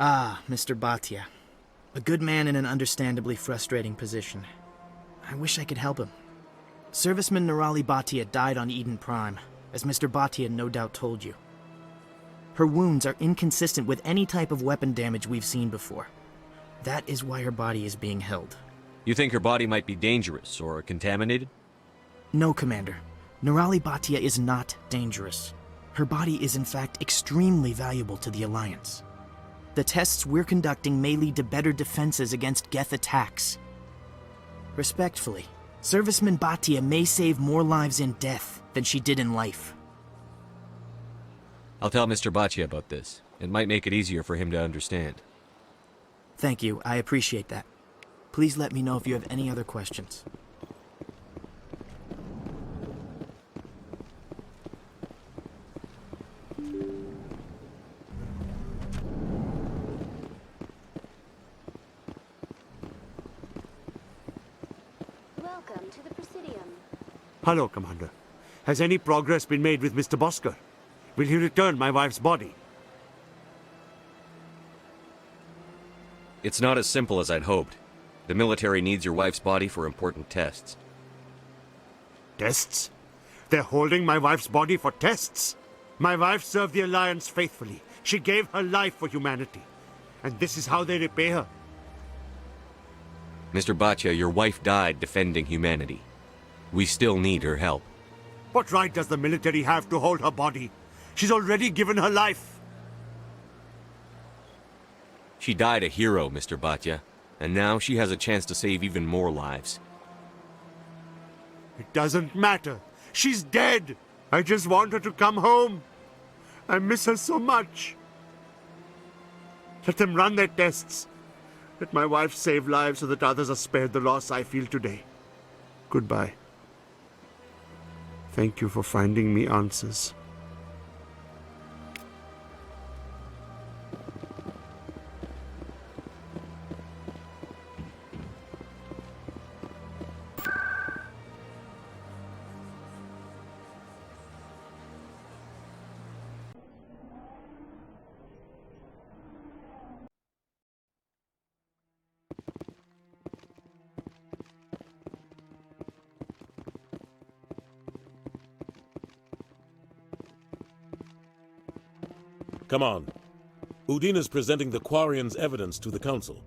Ah, Mr. Bhatia. A good man in an understandably frustrating position. I wish I could help him. Serviceman Nirali Bhatia died on Eden Prime, as Mr. Bhatia no doubt told you. Her wounds are inconsistent with any type of weapon damage we've seen before. That is why her body is being held. You think her body might be dangerous or contaminated? No, Commander. Nirali Bhatia is not dangerous. Her body is in fact extremely valuable to the Alliance. The tests we're conducting may lead to better defenses against Geth attacks. Respectfully, Serviceman Bhatia may save more lives in death than she did in life. I'll tell Mr. Bhatia about this. It might make it easier for him to understand. Thank you, I appreciate that. Please let me know if you have any other questions. Welcome to the Presidium. Hello, Commander. Has any progress been made with Mr. Bosker? Will he return my wife's body? It's not as simple as I'd hoped. The military needs your wife's body for important tests. Tests? They're holding my wife's body for tests? My wife served the Alliance faithfully. She gave her life for humanity. And this is how they repay her. Mr. Bhatia, your wife died defending humanity. We still need her help. What right does the military have to hold her body? She's already given her life. She died a hero, Mr. Bhatia, and now she has a chance to save even more lives. It doesn't matter. She's dead. I just want her to come home. I miss her so much. Let them run their tests. Let my wife save lives so that others are spared the loss I feel today. Goodbye. Thank you for finding me answers. Come on. Udin is presenting the Quarians' evidence to the Council.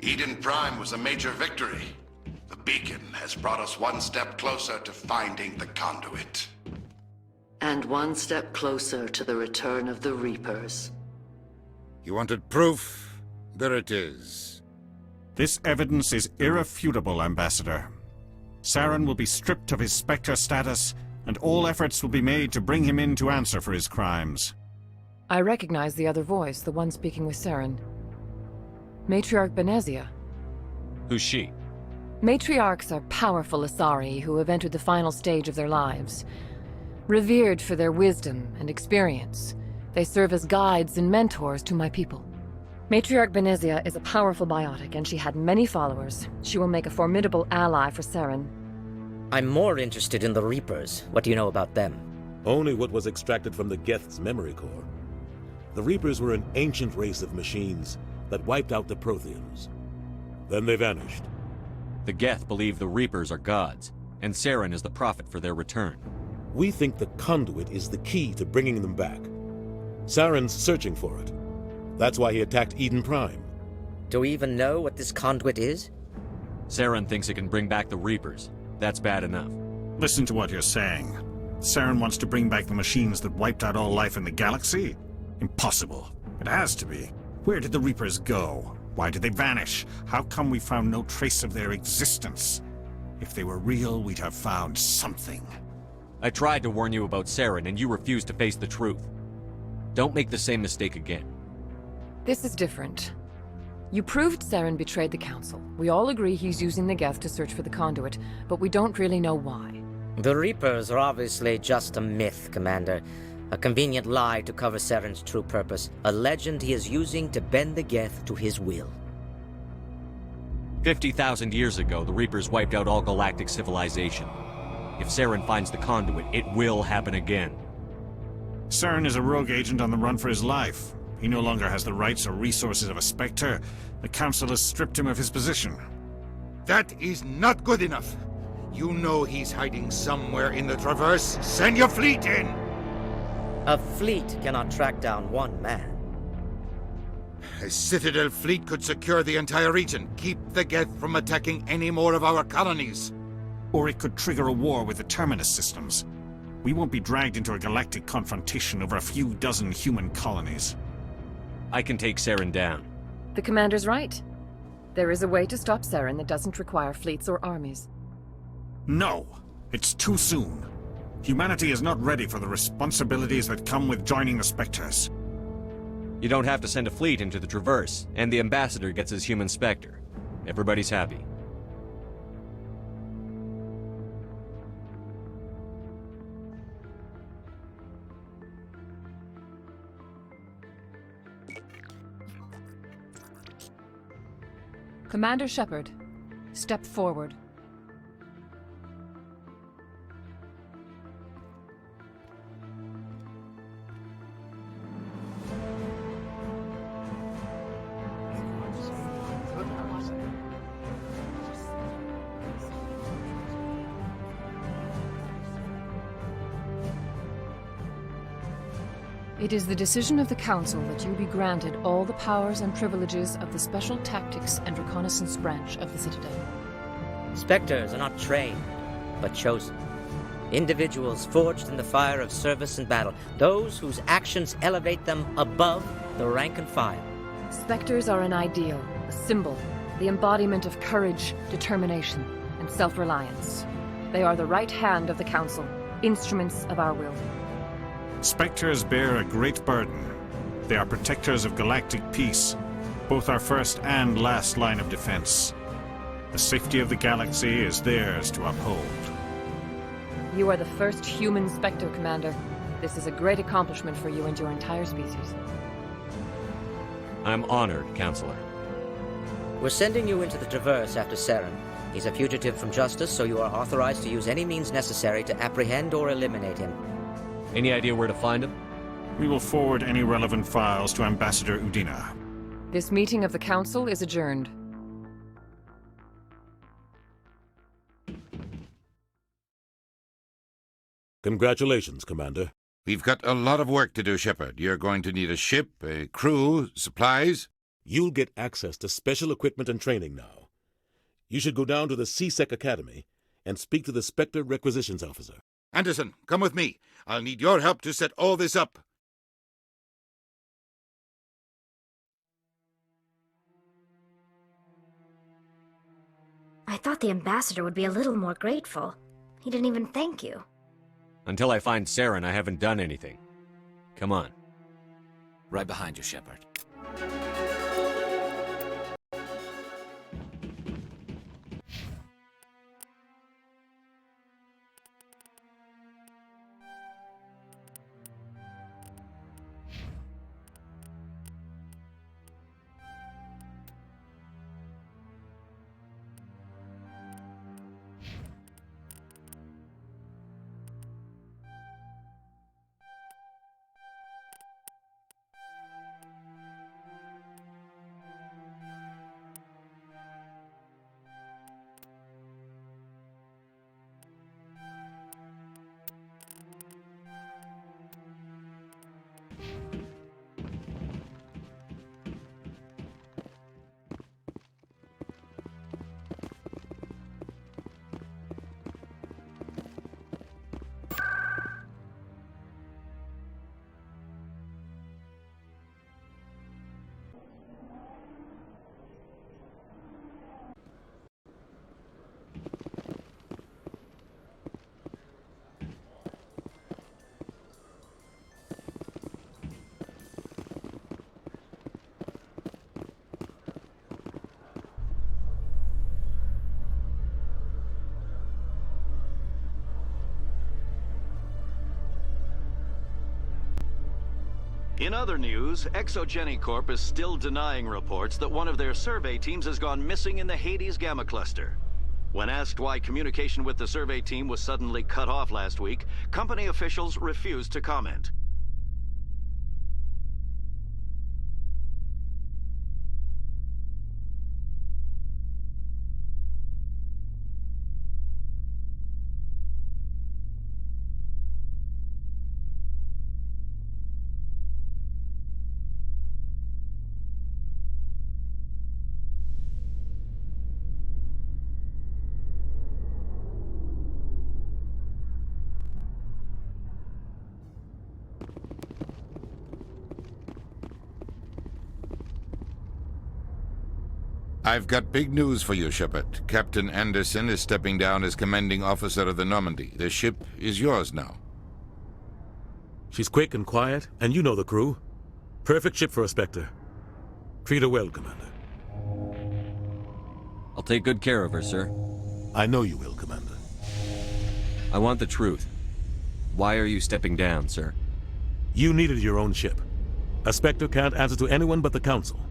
Eden Prime was a major victory. The beacon has brought us one step closer to finding the conduit. And one step closer to the return of the Reapers. You wanted proof? There it is. This evidence is irrefutable, Ambassador. Saren will be stripped of his Spectre status, and all efforts will be made to bring him in to answer for his crimes. I recognize the other voice, the one speaking with Saren. Matriarch Benezia. Who's she? Matriarchs are powerful Asari who have entered the final stage of their lives. Revered for their wisdom and experience, they serve as guides and mentors to my people. Matriarch Benezia is a powerful biotic, and she had many followers. She will make a formidable ally for Saren. I'm more interested in the Reapers. What do you know about them? Only what was extracted from the Geth's memory core. The Reapers were an ancient race of machines that wiped out the Protheans. Then they vanished. The Geth believe the Reapers are gods, and Saren is the prophet for their return. We think the conduit is the key to bringing them back. Saren's searching for it. That's why he attacked Eden Prime. Do we even know what this conduit is? Saren thinks it can bring back the Reapers. That's bad enough. Listen to what you're saying. Saren wants to bring back the machines that wiped out all life in the galaxy? Impossible. It has to be. Where did the Reapers go? Why did they vanish? How come we found no trace of their existence? If they were real, we'd have found something. I tried to warn you about Saren, and you refused to face the truth. Don't make the same mistake again. This is different. You proved Saren betrayed the Council. We all agree he's using the Geth to search for the conduit, but we don't really know why. The Reapers are obviously just a myth, Commander. A convenient lie to cover Saren's true purpose. A legend he is using to bend the Geth to his will. 50,000 years ago, the Reapers wiped out all galactic civilization. If Saren finds the conduit, it will happen again. Saren is a rogue agent on the run for his life. He no longer has the rights or resources of a Spectre. The Council has stripped him of his position. That is not good enough. You know he's hiding somewhere in the Traverse. Send your fleet in! A fleet cannot track down one man. A Citadel fleet could secure the entire region, keep the Geth from attacking any more of our colonies. Or it could trigger a war with the Terminus systems. We won't be dragged into a galactic confrontation over a few dozen human colonies. I can take Saren down. The commander's right. There is a way to stop Saren that doesn't require fleets or armies. No! It's too soon. Humanity is not ready for the responsibilities that come with joining the Spectres. You don't have to send a fleet into the Traverse, and the ambassador gets his human Spectre. Everybody's happy. Commander Shepard, step forward. It is the decision of the Council that you be granted all the powers and privileges of the Special Tactics and Reconnaissance Branch of the Citadel. Spectres are not trained, but chosen. Individuals forged in the fire of service and battle, those whose actions elevate them above the rank and file. Spectres are an ideal, a symbol, the embodiment of courage, determination, and self-reliance. They are the right hand of the Council, instruments of our will. Spectres bear a great burden. They are protectors of galactic peace, both our first and last line of defense. The safety of the galaxy is theirs to uphold. You are the first human Spectre, Commander. This is a great accomplishment for you and your entire species. I'm honored, Counselor. We're sending you into the Traverse after Saren. He's a fugitive from justice, so you are authorized to use any means necessary to apprehend or eliminate him. Any idea where to find him? We will forward any relevant files to Ambassador Udina. This meeting of the Council is adjourned. Congratulations, Commander. We've got a lot of work to do, Shepard. You're going to need a ship, a crew, supplies. You'll get access to special equipment and training now. You should go down to the C-Sec Academy and speak to the Spectre Requisitions Officer. Anderson, come with me. I'll need your help to set all this up. I thought the ambassador would be a little more grateful. He didn't even thank you. Until I find Saren, I haven't done anything. Come on. Right behind you, Shepard. In other news, Exogeny Corp is still denying reports that one of their survey teams has gone missing in the Hades Gamma Cluster. When asked why communication with the survey team was suddenly cut off last week, company officials refused to comment. I've got big news for you, Shepard. Captain Anderson is stepping down as commanding officer of the Normandy. The ship is yours now. She's quick and quiet, and you know the crew. Perfect ship for a Spectre. Treat her well, Commander. I'll take good care of her, sir. I know you will, Commander. I want the truth. Why are you stepping down, sir? You needed your own ship. A Spectre can't answer to anyone but the Council.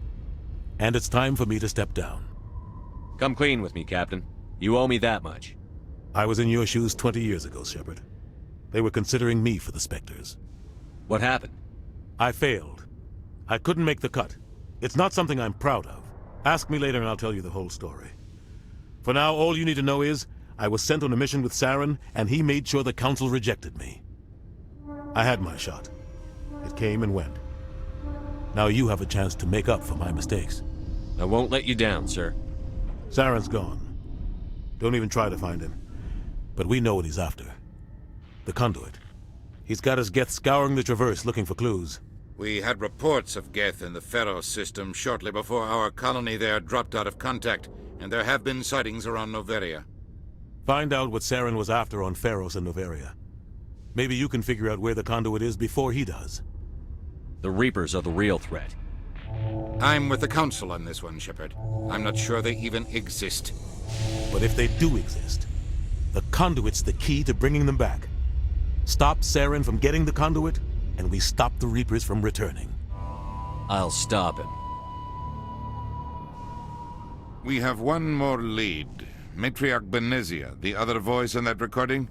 And it's time for me to step down. Come clean with me, Captain. You owe me that much. I was in your shoes 20 years ago, Shepard. They were considering me for the Spectres. What happened? I failed. I couldn't make the cut. It's not something I'm proud of. Ask me later and I'll tell you the whole story. For now, all you need to know is, I was sent on a mission with Saren, and he made sure the Council rejected me. I had my shot. It came and went. Now you have a chance to make up for my mistakes. I won't let you down, sir. Saren's gone. Don't even try to find him. But we know what he's after. The conduit. He's got his Geth scouring the Traverse looking for clues. We had reports of Geth in the Pharaoh system shortly before our colony there dropped out of contact, and there have been sightings around Noveria. Find out what Saren was after on Pharos and Noveria. Maybe you can figure out where the conduit is before he does. The Reapers are the real threat. I'm with the Council on this one, Shepard. I'm not sure they even exist. But if they do exist, the conduit's the key to bringing them back. Stop Saren from getting the conduit, and we stop the Reapers from returning. I'll stop him. We have one more lead. Matriarch Benezia, the other voice in that recording.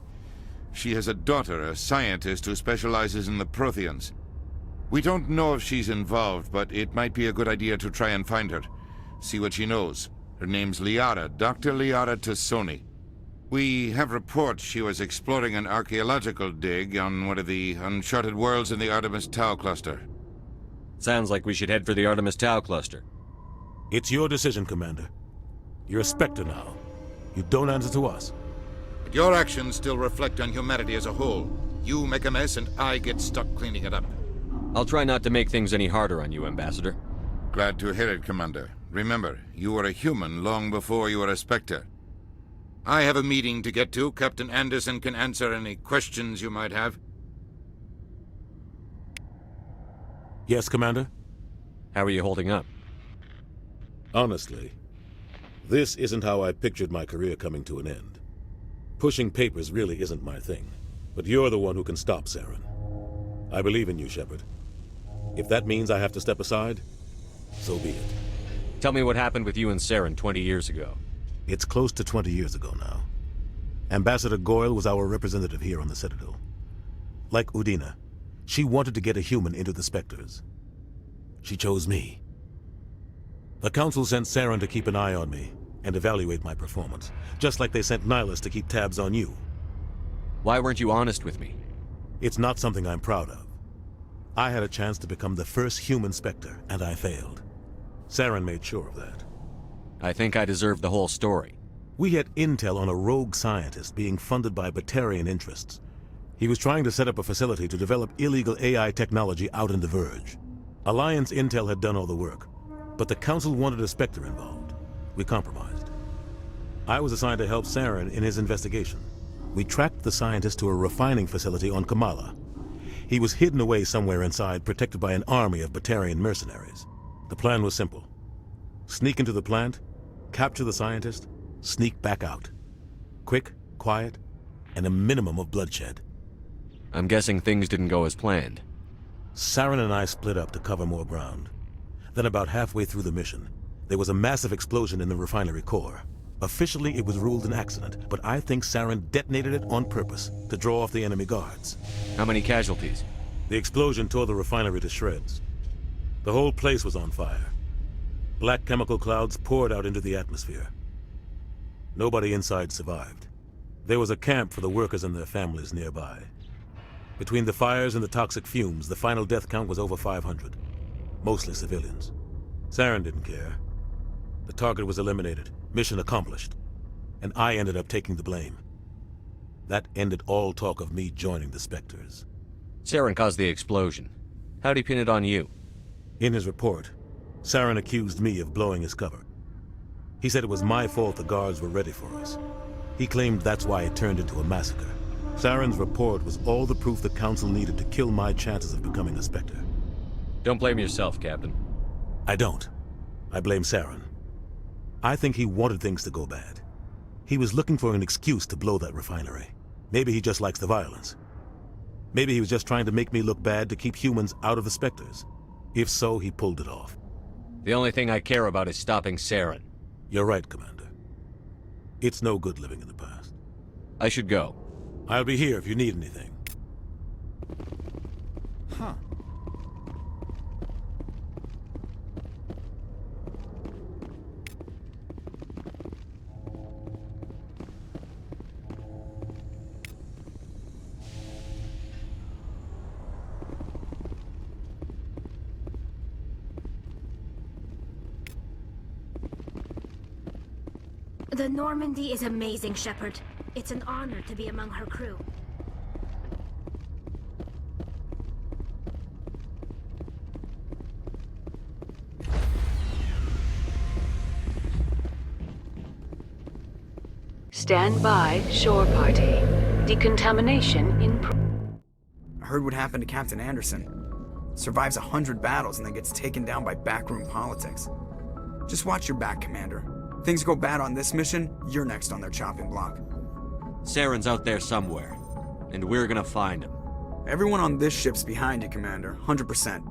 She has a daughter, a scientist who specializes in the Protheans. We don't know if she's involved, but it might be a good idea to try and find her. See what she knows. Her name's Liara, Dr. Liara Tassoni. We have reports she was exploring an archaeological dig on one of the uncharted worlds in the Artemis Tau cluster. Sounds like we should head for the Artemis Tau cluster. It's your decision, Commander. You're a Spectre now. You don't answer to us. But your actions still reflect on humanity as a whole. You make a mess and I get stuck cleaning it up. I'll try not to make things any harder on you, Ambassador. Glad to hear it, Commander. Remember, you were a human long before you were a Spectre. I have a meeting to get to. Captain Anderson can answer any questions you might have. Yes, Commander? How are you holding up? Honestly, this isn't how I pictured my career coming to an end. Pushing papers really isn't my thing, but you're the one who can stop Saren. I believe in you, Shepard. If that means I have to step aside, so be it. Tell me what happened with you and Saren 20 years ago. It's close to 20 years ago now. Ambassador Goyle was our representative here on the Citadel. Like Udina, she wanted to get a human into the Spectres. She chose me. The Council sent Saren to keep an eye on me and evaluate my performance, just like they sent Nihilus to keep tabs on you. Why weren't you honest with me? It's not something I'm proud of. I had a chance to become the first human Spectre, and I failed. Saren made sure of that. I think I deserve the whole story. We had intel on a rogue scientist being funded by Batarian interests. He was trying to set up a facility to develop illegal AI technology out in the Verge. Alliance intel had done all the work, but the Council wanted a Spectre involved. We compromised. I was assigned to help Saren in his investigation. We tracked the scientist to a refining facility on Kamala. He was hidden away somewhere inside, protected by an army of Batarian mercenaries. The plan was simple. Sneak into the plant, capture the scientist, sneak back out. Quick, quiet, and a minimum of bloodshed. I'm guessing things didn't go as planned. Saren and I split up to cover more ground. Then about halfway through the mission, there was a massive explosion in the refinery core. Officially, it was ruled an accident, but I think Saren detonated it on purpose to draw off the enemy guards. How many casualties? The explosion tore the refinery to shreds. The whole place was on fire. Black chemical clouds poured out into the atmosphere. Nobody inside survived. There was a camp for the workers and their families nearby. Between the fires and the toxic fumes, the final death count was over 500. Mostly civilians. Saren didn't care. The target was eliminated, mission accomplished, and I ended up taking the blame. That ended all talk of me joining the Spectres. Saren caused the explosion. How'd he pin it on you? In his report, Saren accused me of blowing his cover. He said it was my fault the guards were ready for us. He claimed that's why it turned into a massacre. Saren's report was all the proof the Council needed to kill my chances of becoming a Spectre. Don't blame yourself, Captain. I don't. I blame Saren. I think he wanted things to go bad. He was looking for an excuse to blow that refinery. Maybe he just likes the violence. Maybe he was just trying to make me look bad to keep humans out of the Spectres. If so, he pulled it off. The only thing I care about is stopping Saren. You're right, Commander. It's no good living in the past. I should go. I'll be here if you need anything. Huh. The Normandy is amazing, Shepard. It's an honor to be among her crew. Stand by, shore party. Decontamination in I heard what happened to Captain Anderson. Survives 100 battles and then gets taken down by backroom politics. Just watch your back, Commander. Things go bad on this mission, you're next on their chopping block. Saren's out there somewhere, and we're gonna find him. Everyone on this ship's behind you, Commander. 100%.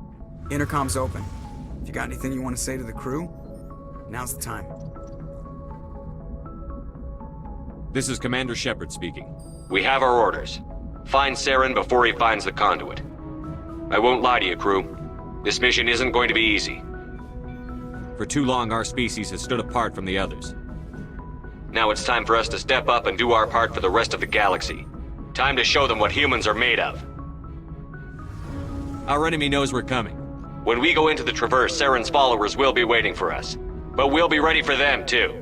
Intercom's open. If you got anything you want to say to the crew, now's the time. This is Commander Shepard speaking. We have our orders. Find Saren before he finds the conduit. I won't lie to you, crew. This mission isn't going to be easy. For too long, our species has stood apart from the others. Now it's time for us to step up and do our part for the rest of the galaxy. Time to show them what humans are made of. Our enemy knows we're coming. When we go into the Traverse, Saren's followers will be waiting for us. But we'll be ready for them, too.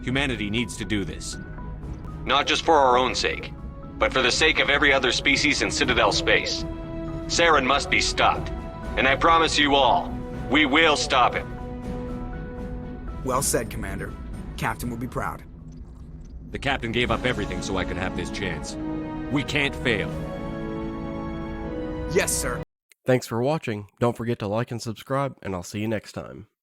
Humanity needs to do this. Not just for our own sake, but for the sake of every other species in Citadel space. Saren must be stopped. And I promise you all, we will stop him. Well said, Commander. Captain will be proud. The Captain gave up everything so I could have this chance. We can't fail. Yes, sir. Thanks for watching. Don't forget to like and subscribe, and I'll see you next time.